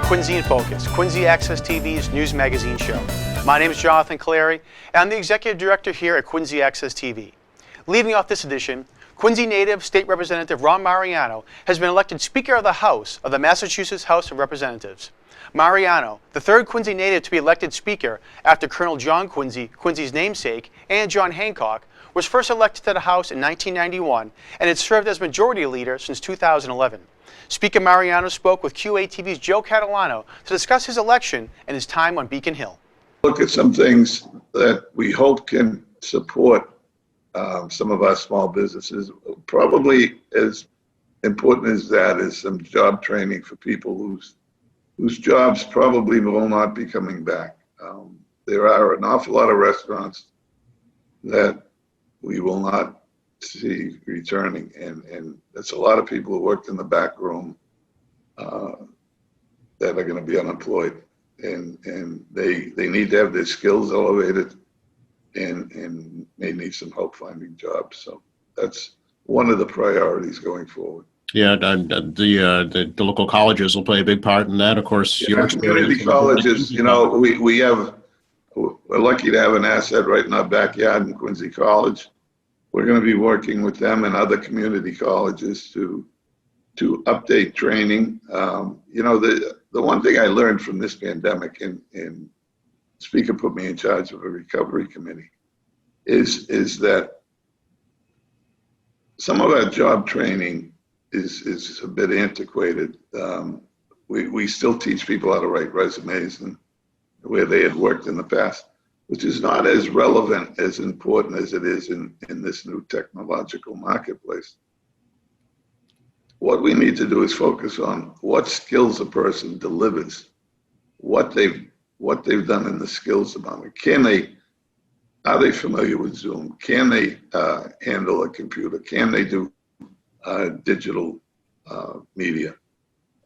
Quincy in Focus, Quincy Access TV's news magazine show. My name is Jonathan Clary, and I'm the executive director here at Quincy Access TV. Leading off this edition, Quincy native State Representative Ron Mariano has been elected Speaker of the House of the Massachusetts House of Representatives. Mariano, the third Quincy native to be elected Speaker after Colonel John Quincy, Quincy's namesake, and John Hancock, was first elected to the House in 1991 and had served as Majority Leader since 2011. Speaker Mariano spoke with QATV's Joe Catalano to discuss his election and his time on Beacon Hill. Look at some things that we hope can support some of our small businesses. Probably as important as that is some job training for people whose jobs probably will not be coming back. There are an awful lot of restaurants that we will not see returning, and that's a lot of people who worked in the back room that are going to be unemployed, and they need to have their skills elevated, and may need some help finding jobs. So that's one of the priorities going forward. Yeah, the local colleges will play a big part in that. Of course, yeah, community colleges. You know, we're lucky to have an asset right in our backyard in Quincy College. We're going to be working with them and other community colleges to update training. You know, the one thing I learned from this pandemic, and Speaker put me in charge of a recovery committee, is that some of our job training is a bit antiquated. We still teach people how to write resumes and where they had worked in the past, which is not as relevant, as important as it is in this new technological marketplace. What we need to do is focus on what skills a person delivers, what they've done in the skills department. Are they familiar with Zoom? Can they handle a computer? Can they do digital media?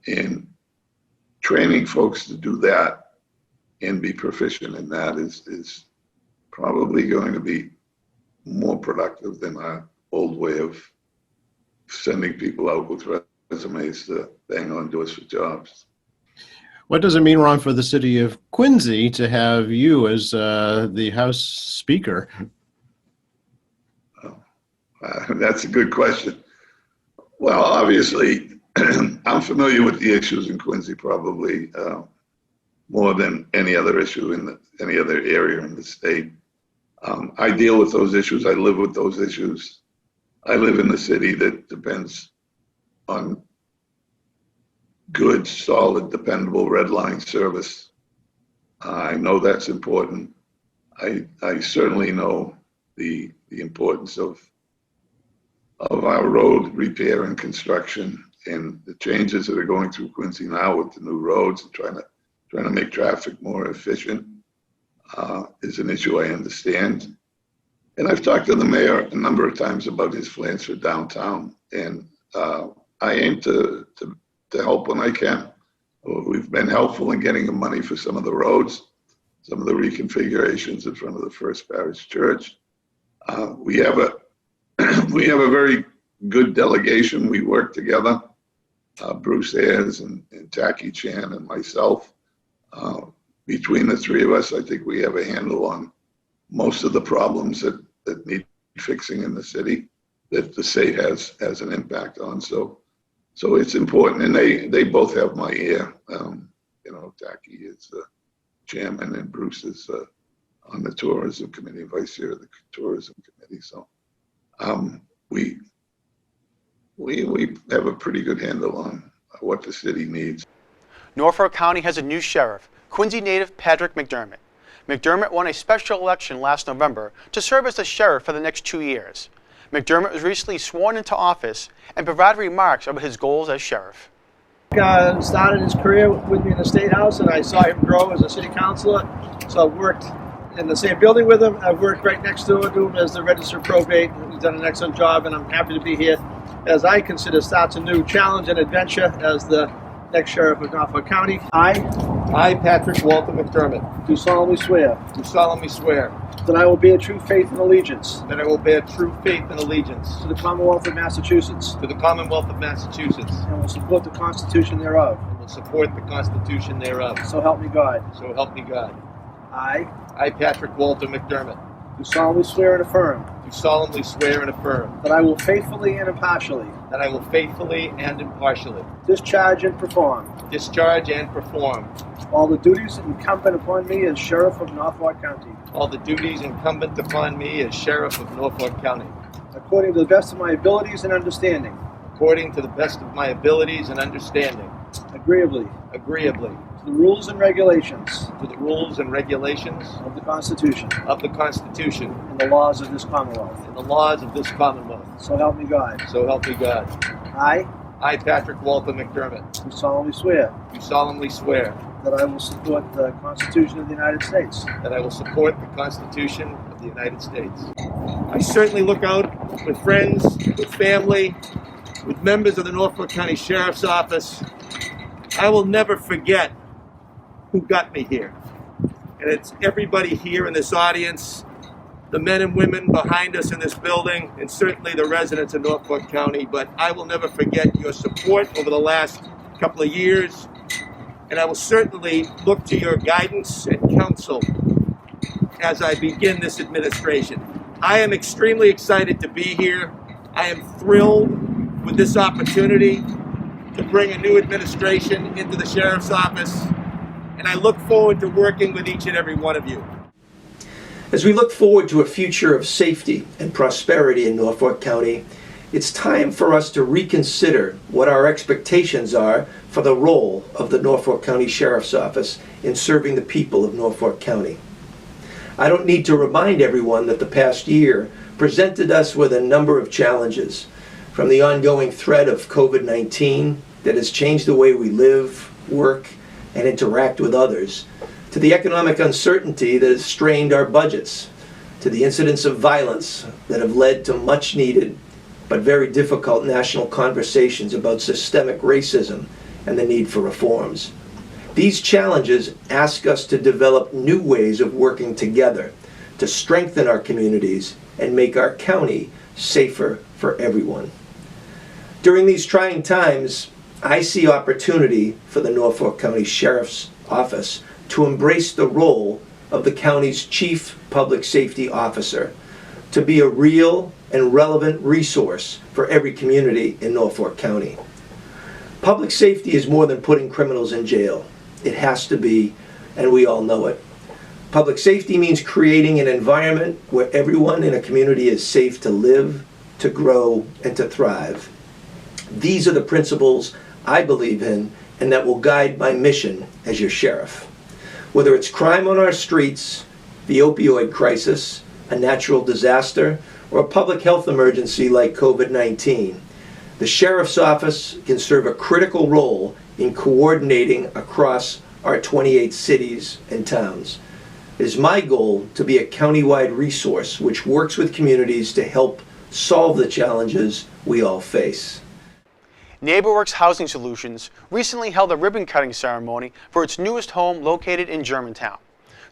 And training folks to do that and be proficient in that is probably going to be more productive than our old way of sending people out with resumes to bang on doors for jobs. What does it mean, Ron, for the city of Quincy to have you as the House Speaker? That's a good question. Well, obviously, I'm familiar with the issues in Quincy probably more than any other issue in any other area in the state. I deal with those issues. I live with those issues. I live in a city that depends on good, solid, dependable red line service. I know that's important. I certainly know the importance of our road repair and construction, and the changes that are going through Quincy now with the new roads and trying to make traffic more efficient is an issue I understand. And I've talked to the mayor a number of times about his plans for downtown, and I aim to help when I can. We've been helpful in getting the money for some of the roads, some of the reconfigurations in front of the First Parish Church. We have a very good delegation. We work together. Bruce Ayers and Tacky Chan and myself. Between the three of us, I think we have a handle on most of the problems that need fixing in the city that the state has an impact on. So it's important, and they both have my ear. You know, Tacky is the chairman, and Bruce is on the tourism committee, vice chair of the tourism committee. So we have a pretty good handle on what the city needs. Norfolk County has a new sheriff, Quincy native Patrick McDermott. McDermott won a special election last November to serve as the sheriff for the next 2 years. McDermott was recently sworn into office and provided remarks about his goals as sheriff. Started his career with me in the State House, and I saw him grow as a city councilor. So I've worked in the same building with him. I've worked right next door to him as the registered probate. He's done an excellent job, and I'm happy to be here as I consider starts a new challenge and adventure as the next sheriff of Norfolk County. I, Patrick Walter McDermott, Do solemnly swear do solemnly swear that I will bear true faith and allegiance that I will bear true faith and allegiance to the Commonwealth of Massachusetts to the Commonwealth of Massachusetts and will support the Constitution thereof, and will will support the Constitution thereof. So help me God. So help me God. I I, Patrick Walter McDermott, do solemnly swear and affirm do solemnly swear and affirm that I will faithfully and impartially that I will faithfully and impartially discharge and perform discharge and perform all the duties incumbent upon me as Sheriff of Norfolk County, all the duties incumbent upon me as Sheriff of Norfolk County, according to the best of my abilities and understanding, according to the best of my abilities and understanding, agreeably agreeably to the rules and regulations to the rules and regulations of the Constitution of the Constitution and the laws of this Commonwealth. and the laws of this Commonwealth. So help me God. So help me God. I I, Patrick Walter McDermott, do solemnly swear do solemnly swear that I will support the Constitution of the United States, that I will support the Constitution of the United States. I certainly look out with friends, with family, with members of the Norfolk County Sheriff's Office. I will never forget who got me here. And it's everybody here in this audience, the men and women behind us in this building, and certainly the residents of Norfolk County. But I will never forget your support over the last couple of years. And I will certainly look to your guidance and counsel as I begin this administration. I am extremely excited to be here. I am thrilled with this opportunity to bring a new administration into the Sheriff's Office, and I look forward to working with each and every one of you. As we look forward to a future of safety and prosperity in Norfolk County, it's time for us to reconsider what our expectations are for the role of the Norfolk County Sheriff's Office in serving the people of Norfolk County. I don't need to remind everyone that the past year presented us with a number of challenges, from the ongoing threat of COVID-19 that has changed the way we live, work, and interact with others, to the economic uncertainty that has strained our budgets, to the incidents of violence that have led to much needed but very difficult national conversations about systemic racism and the need for reforms. These challenges ask us to develop new ways of working together to strengthen our communities and make our county safer for everyone. During these trying times, I see opportunity for the Norfolk County Sheriff's Office to embrace the role of the county's Chief Public Safety Officer, to be a real and relevant resource for every community in Norfolk County. Public safety is more than putting criminals in jail. It has to be, and we all know it. Public safety means creating an environment where everyone in a community is safe to live, to grow, and to thrive. These are the principles I believe in and that will guide my mission as your sheriff. Whether it's crime on our streets, the opioid crisis, a natural disaster, or a public health emergency like COVID-19, the Sheriff's Office can serve a critical role in coordinating across our 28 cities and towns. It is my goal to be a countywide resource which works with communities to help solve the challenges we all face. NeighborWorks Housing Solutions recently held a ribbon-cutting ceremony for its newest home located in Germantown.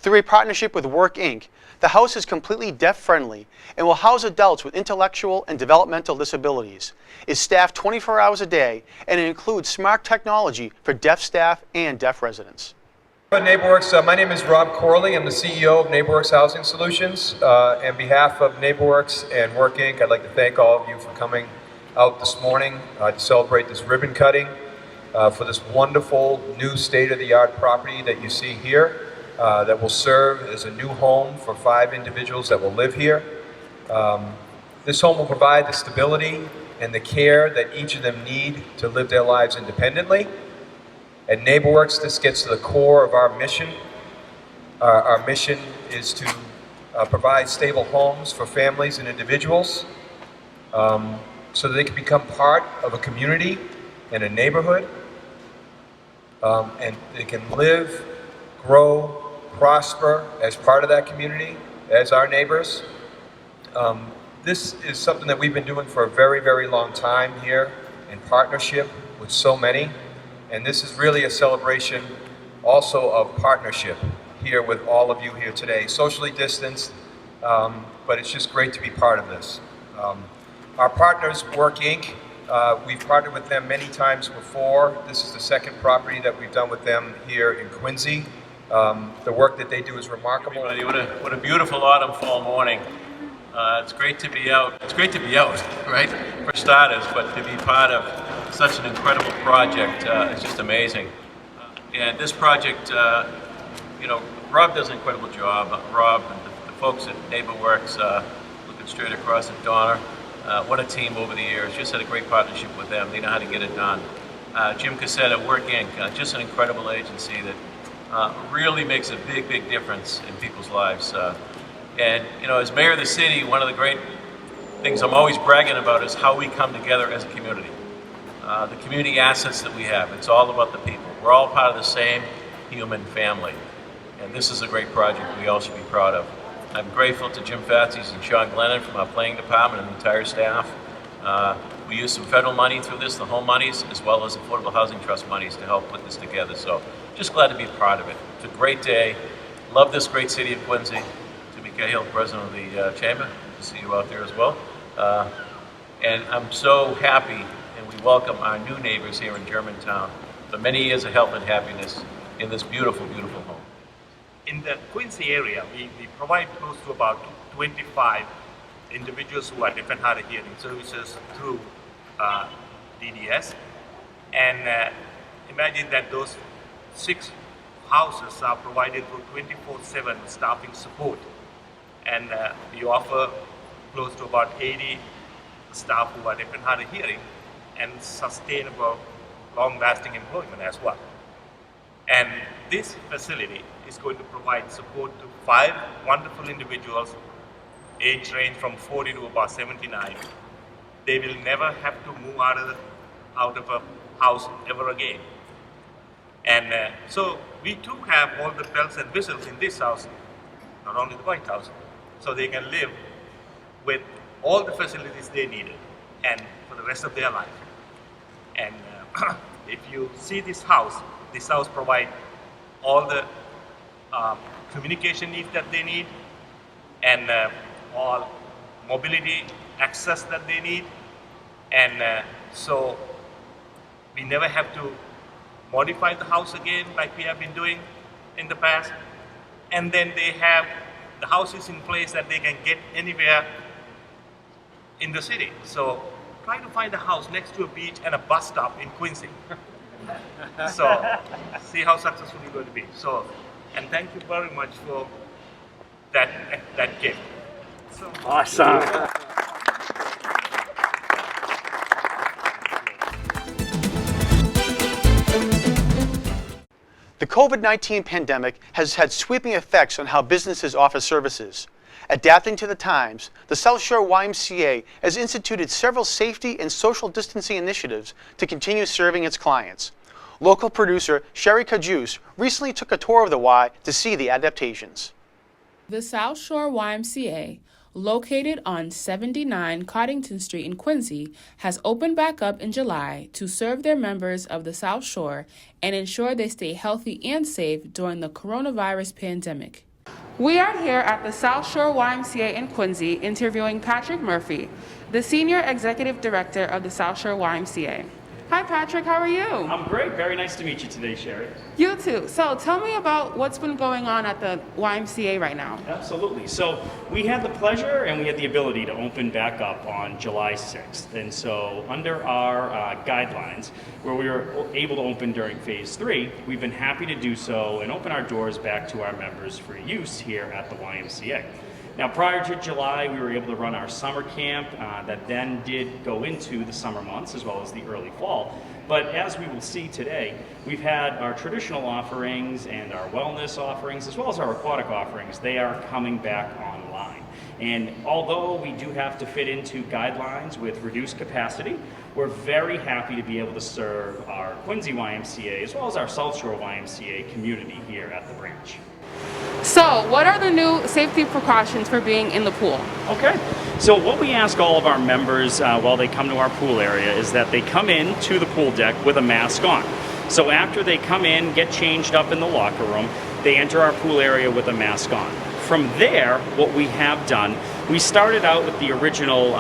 Through a partnership with Work Inc., the house is completely deaf-friendly and will house adults with intellectual and developmental disabilities. It's staffed 24 hours a day, and it includes smart technology for deaf staff and deaf residents. NeighborWorks, my name is Rob Corley. I'm the CEO of NeighborWorks Housing Solutions. On behalf of NeighborWorks and Work Inc., I'd like to thank all of you for coming out this morning to celebrate this ribbon cutting for this wonderful new state-of-the-art property that you see here that will serve as a new home for 5 individuals that will live here. This home will provide the stability and the care that each of them need to live their lives independently. At NeighborWorks, this gets to the core of our mission. Our mission is to provide stable homes for families and individuals so that they can become part of a community and a neighborhood, and they can live, grow, prosper as part of that community, as our neighbors. This is something that we've been doing for a very, very long time here in partnership with so many. And this is really a celebration also of partnership here with all of you here today. Socially distanced, but it's just great to be part of this. Our partners, Work Inc., We've partnered with them many times before. This is the second property that we've done with them here in Quincy. The work that they do is remarkable. Everybody, what a beautiful autumn fall morning. It's great to be out. It's great to be out, right? For starters, but to be part of such an incredible project is just amazing. And this project, Rob does an incredible job. Rob and the folks at NeighborWorks, looking straight across at Donna. What a team over the years. Just had a great partnership with them. They know how to get it done. Jim Cassett at Work Inc., just an incredible agency that really makes a big, big difference in people's lives. And as mayor of the city, one of the great things I'm always bragging about is how we come together as a community. The community assets that we have, it's all about the people. We're all part of the same human family. And this is a great project we all should be proud of. I'm grateful to Jim Fatsis and Sean Glennon from our planning department and the entire staff. We use some federal money through this, the home monies, as well as Affordable Housing Trust monies to help put this together. So just glad to be part of it. It's a great day. Love this great city of Quincy. Timmy Cahill, president of the chamber. Good to see you out there as well. And I'm so happy, and we welcome our new neighbors here in Germantown for many years of health and happiness in this beautiful, beautiful home. In the Quincy area, we provide close to about 25 individuals who are deaf and hard of hearing services through DDS. And imagine that those 6 houses are provided for 24/7 staffing support. And we offer close to about 80 staff who are deaf and hard of hearing and sustainable, long-lasting employment as well. And this facility is going to provide support to 5 wonderful individuals, age range from 40 to about 79. They will never have to move out of a house ever again. And so we too have all the bells and whistles in this house, not only the White House, so they can live with all the facilities they needed and for the rest of their life. And if you see this house provides all the communication needs that they need and all mobility access that they need. And so we never have to modify the house again like we have been doing in the past. And then they have the houses in place that they can get anywhere in the city. So try to find a house next to a beach and a bus stop in Quincy. So see how successful you're going to be. So, and thank you very much for that gift. So, Awesome. The COVID-19 pandemic has had sweeping effects on how businesses offer services. Adapting to the times, the South Shore YMCA has instituted several safety and social distancing initiatives to continue serving its clients. Local producer Sherry Kajus recently took a tour of the Y to see the adaptations. The South Shore YMCA, located on 79 Coddington Street in Quincy, has opened back up in July to serve their members of the South Shore and ensure they stay healthy and safe during the coronavirus pandemic. We are here at the South Shore YMCA in Quincy interviewing Patrick Murphy, the Senior Executive Director of the South Shore YMCA. Hi Patrick, how are you? I'm great. Very nice to meet you today, Sherry. You too. So tell me about what's been going on at the YMCA right now. Absolutely. So we had the pleasure and we had the ability to open back up on July 6th. And so under our guidelines, where we were able to open during phase 3, we've been happy to do so and open our doors back to our members for use here at the YMCA. Now, prior to July, we were able to run our summer camp that then did go into the summer months as well as the early fall. But as we will see today, we've had our traditional offerings and our wellness offerings as well as our aquatic offerings. They are coming back online. And although we do have to fit into guidelines with reduced capacity, we're very happy to be able to serve our Quincy YMCA as well as our South Shore YMCA community here at the branch. So, what are the new safety precautions for being in the pool? Okay, so what we ask all of our members while they come to our pool area is that they come in to the pool deck with a mask on. So after they come in, get changed up in the locker room, they enter our pool area with a mask on. From there, what we have done We started out with the original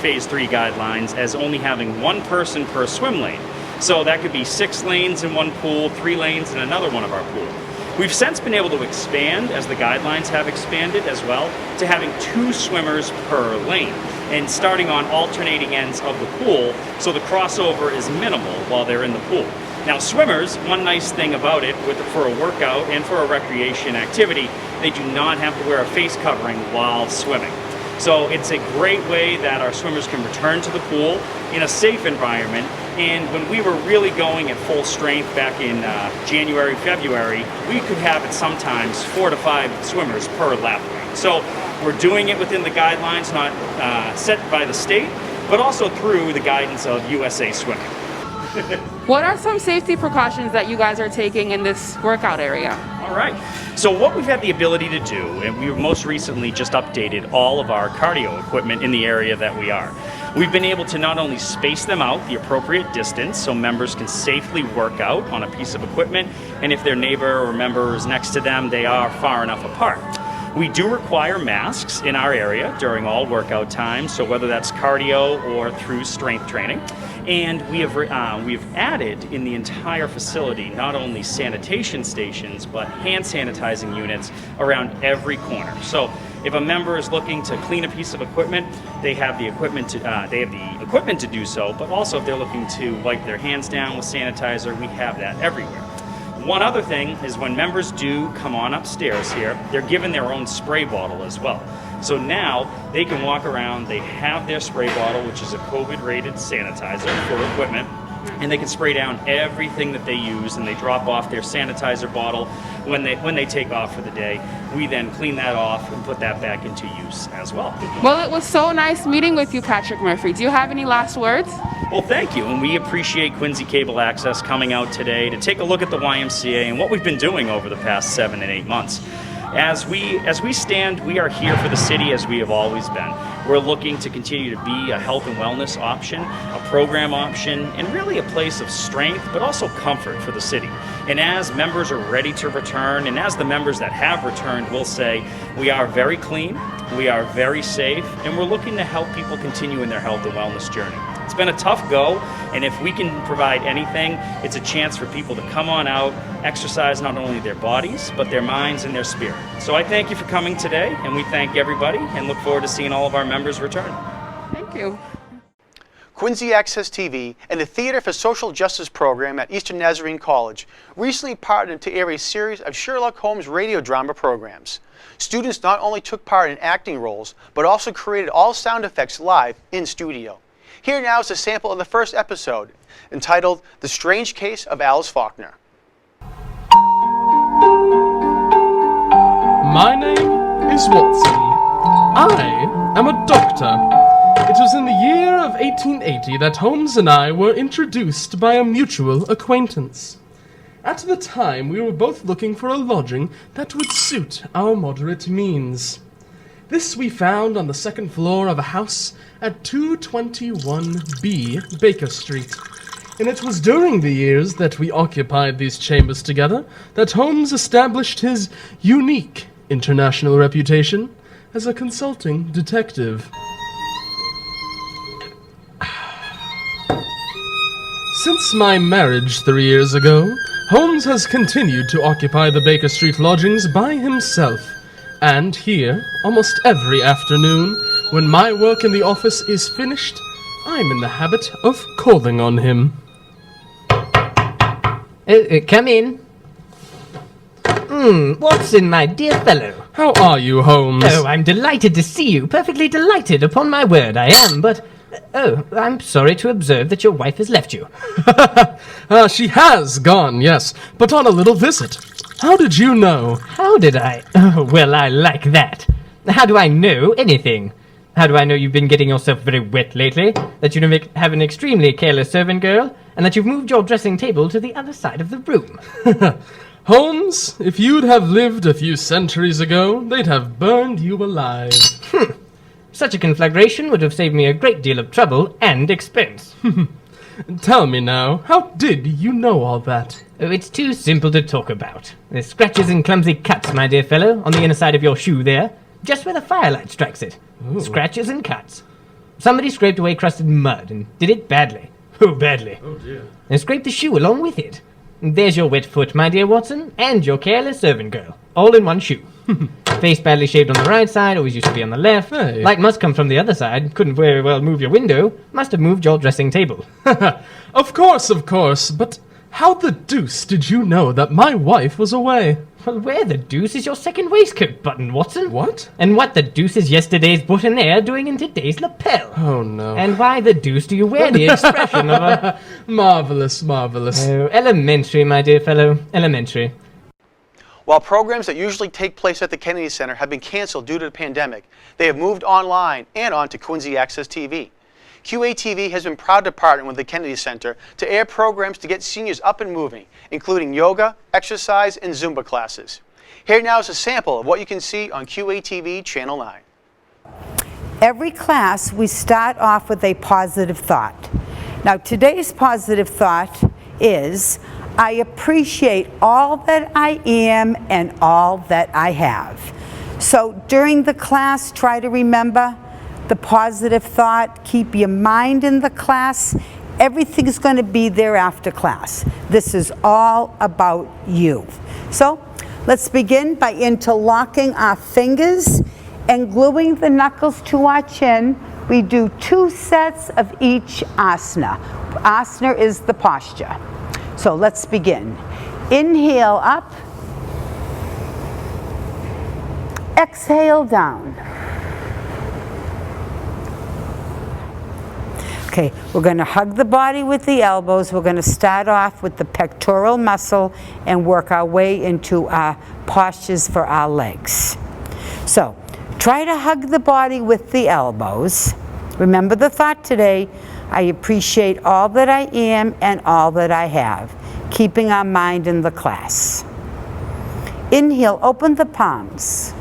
Phase 3 guidelines as only having one person per swim lane. So that could be 6 lanes in one pool, 3 lanes in another one of our pools. We've since been able to expand, as the guidelines have expanded as well, to having 2 swimmers per lane and starting on alternating ends of the pool, so the crossover is minimal while they're in the pool. Now swimmers, one nice thing about it for a workout and for a recreation activity, they do not have to wear a face covering while swimming. So it's a great way that our swimmers can return to the pool in a safe environment. And when we were really going at full strength back in January, February, we could have at sometimes 4 to 5 swimmers per lap lane. So we're doing it within the guidelines not set by the state, but also through the guidance of USA Swimming. What are some safety precautions that you guys are taking in this workout area? All right. So what we've had the ability to do, and we've most recently just updated all of our cardio equipment in the area that we are. We've been able to not only space them out the appropriate distance so members can safely work out on a piece of equipment, and if their neighbor or member is next to them, they are far enough apart. We do require masks in our area during all workout times, so whether that's cardio or through strength training. And we've added in the entire facility not only sanitation stations, but hand sanitizing units around every corner. So if a member is looking to clean a piece of equipment, they have the equipment to do so, but also if they're looking to wipe their hands down with sanitizer, we have that everywhere. One other thing is when members do come on upstairs here, they're given their own spray bottle as well. So now they can walk around, they have their spray bottle, which is a COVID-rated sanitizer for equipment, and they can spray down everything that they use, and they drop off their sanitizer bottle when they take off for the day. We then clean that off and put that back into use as well. Well, it was so nice meeting with you, Patrick Murphy. Do you have any last words? Well, thank you, and we appreciate Quincy Cable Access coming out today to take a look at the YMCA and what we've been doing over the past 7 and 8 months. As we stand, we are here for the city as we have always been. We're looking to continue to be a health and wellness option, a program option, and really a place of strength, but also comfort for the city. And as members are ready to return, and as the members that have returned will say, we are very clean, we are very safe, and we're looking to help people continue in their health and wellness journey. It's been a tough go, and if we can provide anything, it's a chance for people to come on out, exercise not only their bodies, but their minds and their spirit. So I thank you for coming today, and we thank everybody, and look forward to seeing all of our members return. Thank you. Quincy Access TV and the Theater for Social Justice program at Eastern Nazarene College recently partnered to air a series of Sherlock Holmes radio drama programs. Students not only took part in acting roles, but also created all sound effects live in studio. Here now is a sample of the first episode, entitled The Strange Case of Alice Faulkner. My name is Watson. I am a doctor. It was in the year of 1880 that Holmes and I were introduced by a mutual acquaintance. At the time, we were both looking for a lodging that would suit our moderate means. This we found on the second floor of a house at 221B Baker Street. And it was during the years that we occupied these chambers together that Holmes established his unique international reputation as a consulting detective. Since my marriage 3 years ago, Holmes has continued to occupy the Baker Street lodgings by himself. And here, almost every afternoon, when my work in the office is finished, I'm in the habit of calling on him. Come in. Watson, my dear fellow. How are you, Holmes? Oh, I'm delighted to see you. Perfectly delighted, upon my word, I am, but... Oh, I'm sorry to observe that your wife has left you. She has gone, yes, but on a little visit. Have did you know? How did I? Oh, well, I like that. How do I know anything? How do I know you've been getting yourself very wet lately? That you have an extremely careless servant girl? And that you've moved your dressing table to the other side of the room? Holmes, if you'd have lived a few centuries ago, they'd have burned you alive. Such a conflagration would have saved me a great deal of trouble and expense. Tell me now, how did you know all that? Oh, it's too simple to talk about. There's scratches and clumsy cuts, my dear fellow, on the inner side of your shoe there. just where the firelight strikes it. Scratches and cuts. Somebody scraped away crusted mud and did it badly. Oh, badly. Oh, dear. And scraped the shoe along with it. There's your wet foot, my dear Watson, and your careless servant girl, all in one shoe. Face badly shaved on the right side, always used to be on the left. Hey. Light must come from the other side, couldn't very well move your window, must have moved your dressing table. Of course, but how the deuce did you know that my wife was away? Well, where the deuce is your second waistcoat button, Watson? What? And what the deuce is yesterday's boutonniere doing in today's lapel? Oh, no. And why the deuce do you wear the expression of a... Marvelous, marvelous. Oh, elementary, my dear fellow, elementary. While programs that usually take place at the Kennedy Center have been canceled due to the pandemic, they have moved online and onto Quincy Access TV. QATV has been proud to partner with the Kennedy Center to air programs to get seniors up and moving, including yoga, exercise, and Zumba classes. Here now is a sample of what you can see on QATV Channel 9. Every class, we start off with a positive thought. Now, today's positive thought is, I appreciate all that I am and all that I have. So during the class, try to remember the positive thought. Keep your mind in the class. Everything's going to be there after class. This is all about you. So let's begin by interlocking our fingers and gluing the knuckles to our chin. We do 2 sets of each asana. Asana is the posture. So let's begin. Inhale up. Exhale down. Okay, we're going to hug the body with the elbows. We're going to start off with the pectoral muscle and work our way into our postures for our legs. So, try to hug the body with the elbows. Remember the thought today, I appreciate all that I am and all that I have, keeping our mind in the class. Inhale, open the palms.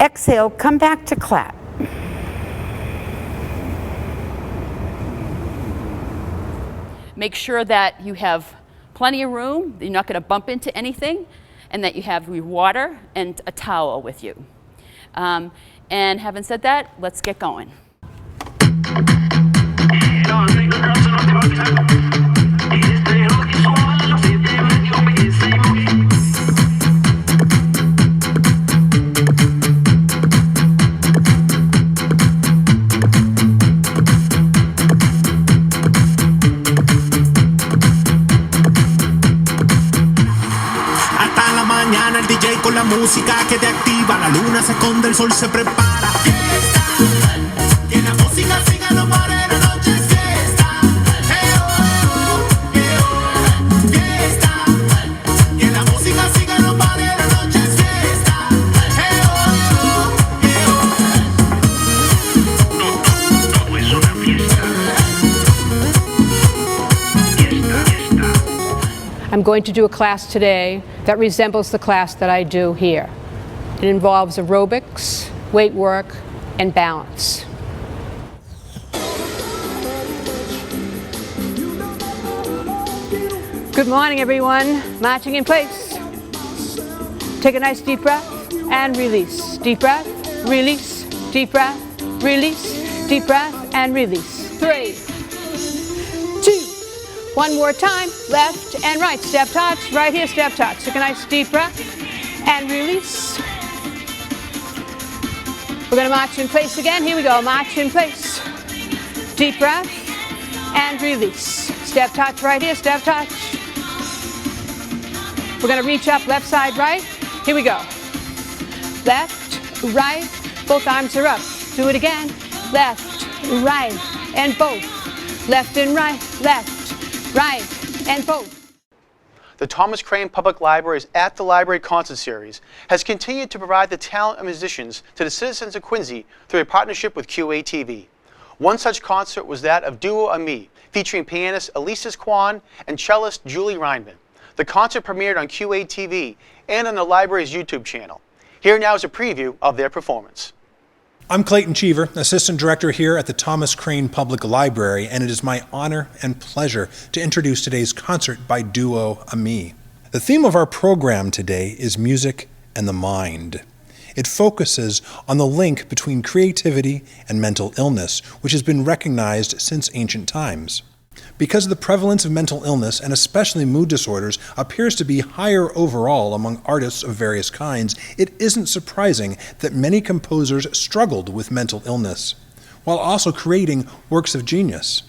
Exhale, come back to clap. Make sure that you have plenty of room, that you're not going to bump into anything, and that you have your water and a towel with you. And having said that, let's get going. El DJ con la música que te activa, la luna se esconde, el sol se prepara. Fiesta, que la música siga, no pare, la noche es fiesta. Fiesta, que la música siga, no pare, la noche es fiesta. Todo es una fiesta. I'm going to do a class today that resembles the class that I do here. It involves aerobics, weight work, and balance. Good morning, everyone. Marching in place. Take a nice deep breath and release. Deep breath, release, deep breath, release, deep breath, and release. 3, 2, one more time, left and right, step touch, right here, step touch. Take a nice deep breath and release. We're going to march in place again. Here we go, march in place. Deep breath and release. Step touch right here, step touch. We're going to reach up, left side, right. Here we go. Left, right, both arms are up. Do it again. Left, right, and both. Left and right, left. Right, and both. The Thomas Crane Public Library's At the Library Concert Series has continued to provide the talent of musicians to the citizens of Quincy through a partnership with QATV. One such concert was that of Duo Ami, featuring pianist Elises Kwan and cellist Julie Reinman. The concert premiered on QATV and on the library's YouTube channel. Here now is a preview of their performance. I'm Clayton Cheever, Assistant Director here at the Thomas Crane Public Library, and it is my honor and pleasure to introduce today's concert by Duo Ami. The theme of our program today is music and the mind. It focuses on the link between creativity and mental illness, which has been recognized since ancient times. Because the prevalence of mental illness, and especially mood disorders, appears to be higher overall among artists of various kinds, it isn't surprising that many composers struggled with mental illness, while also creating works of genius.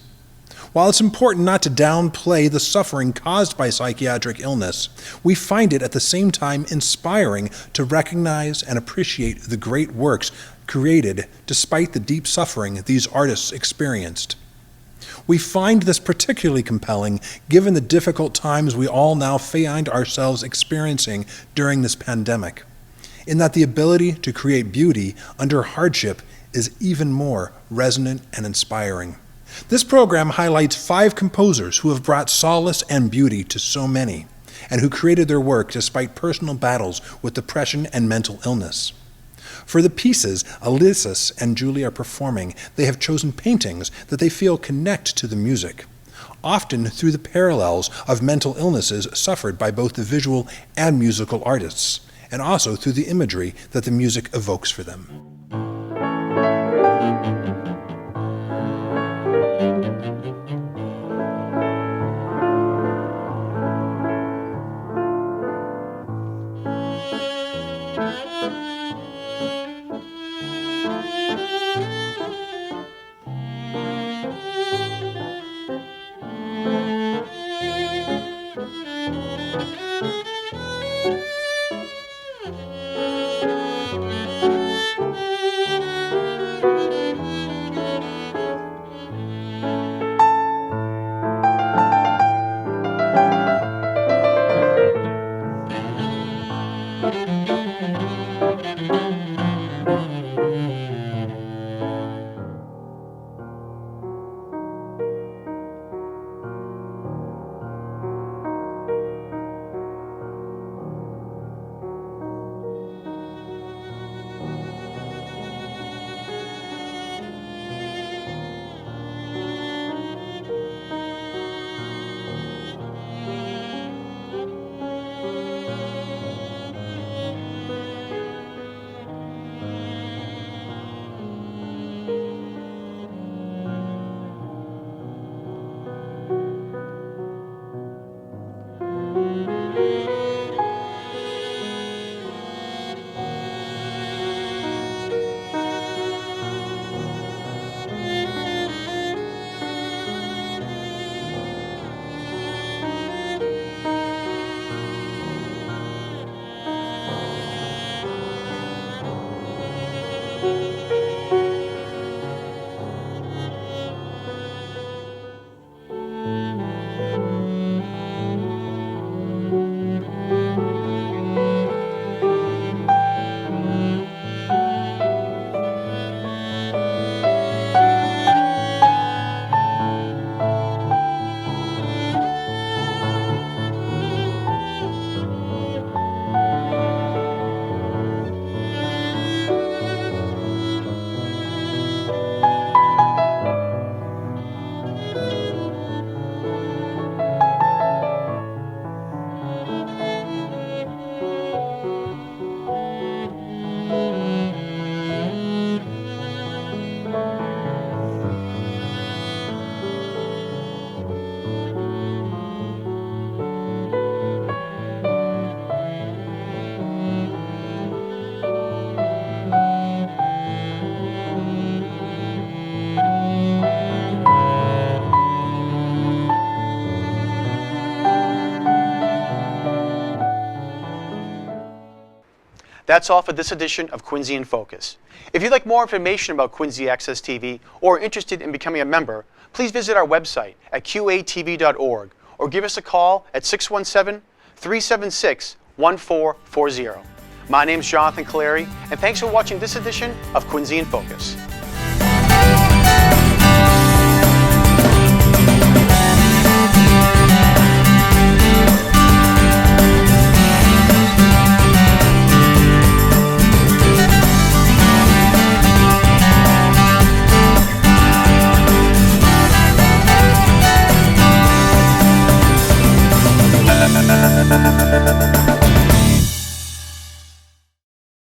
While it's important not to downplay the suffering caused by psychiatric illness, we find it at the same time inspiring to recognize and appreciate the great works created despite the deep suffering these artists experienced. We find this particularly compelling given the difficult times we all now find ourselves experiencing during this pandemic, in that the ability to create beauty under hardship is even more resonant and inspiring. This program highlights 5 composers who have brought solace and beauty to so many, and who created their work despite personal battles with depression and mental illness. For the pieces Alyssus and Julie are performing, they have chosen paintings that they feel connect to the music, often through the parallels of mental illnesses suffered by both the visual and musical artists, and also through the imagery that the music evokes for them. That's all for this edition of Quincy in Focus. If you'd like more information about Quincy Access TV or are interested in becoming a member, please visit our website at qatv.org or give us a call at 617-376-1440. My name's Jonathan Clary, and thanks for watching this edition of Quincy in Focus.